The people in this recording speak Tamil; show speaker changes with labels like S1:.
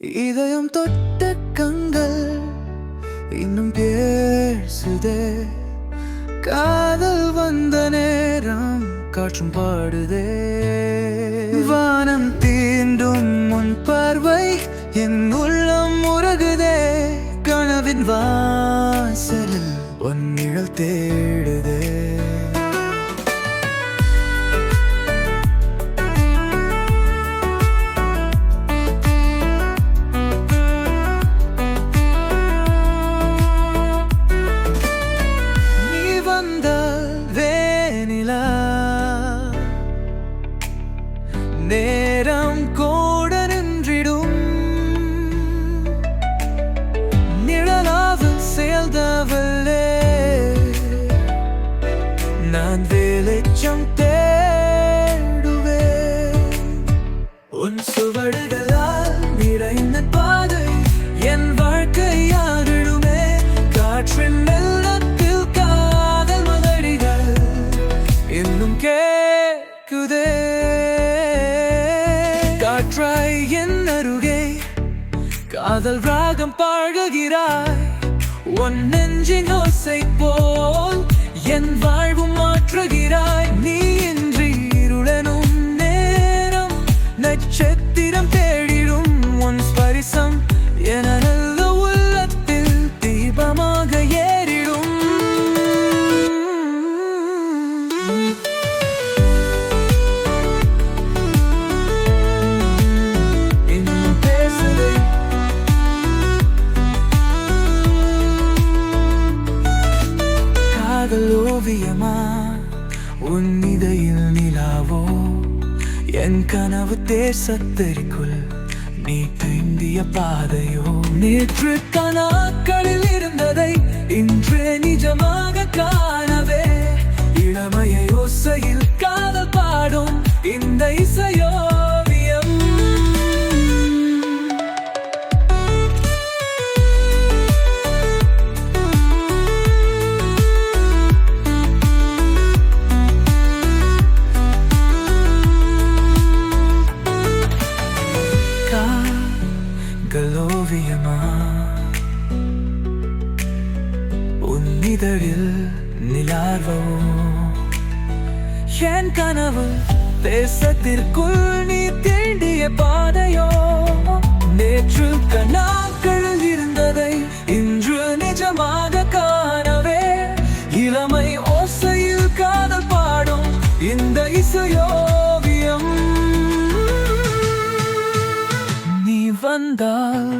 S1: இதயம் தொட்ட கண்கள் இன்னும் பேசுதே. காதல் வந்த நேரம் காற்றும் பாடுதே. வானம் தீண்டும் முன் பார்வை என் உள்ளம் உருகுதே. கனவின் வாசலில் உன் நிழல் தேடுதே. நேரம் கூட நின்றிடும் நிழலாக சேர்ந்தவளே. நான் வெளிச்சம் தேடுவேன். உன் சுவடுகளால் நிறைந்த பாதை என் வாழ்க்கையாகிடுமே. காற்றின் மெல்லத்தில் காதல் மலடிகள் இன்னும் கேட்குதே. காற்றாய் என் அருகே காதல் ராகம் பாடுகிறாய். உன் நெஞ்சின் ஓசை போல் என் வாழ்வு மாற்றுகிறாய். நீ இன்றி இருளனும் நேரம் நட்சத்திரம் தேடிடும். உன் ஸ்பரிசம் என நல்ல உள்ளத்தில் தீபமாக ஏறிடும். ஓவியமா உன் இதயில் நிலாவோ என் கனவு தேசத்திற்குள் நீ திரும்பிய பாதையோ. நேற்று கனாக்களில் இருந்ததை இன்றே நிஜமாக காணவே. இளமையை ஓசையில் காதல் பாடும் இந்த இசையோவியம். ஓவியமா உன் இதழில் நிலாவோ என் கனவு தேசத்திற்குள் நீ தேடிய பாதையோ. நேற்று கனாக்களில் இருந்ததை இன்று நிஜமாக காணவே. இளமை ஓசையில் காதல் பாடும் இந்த இசையோவியம். வந்தால்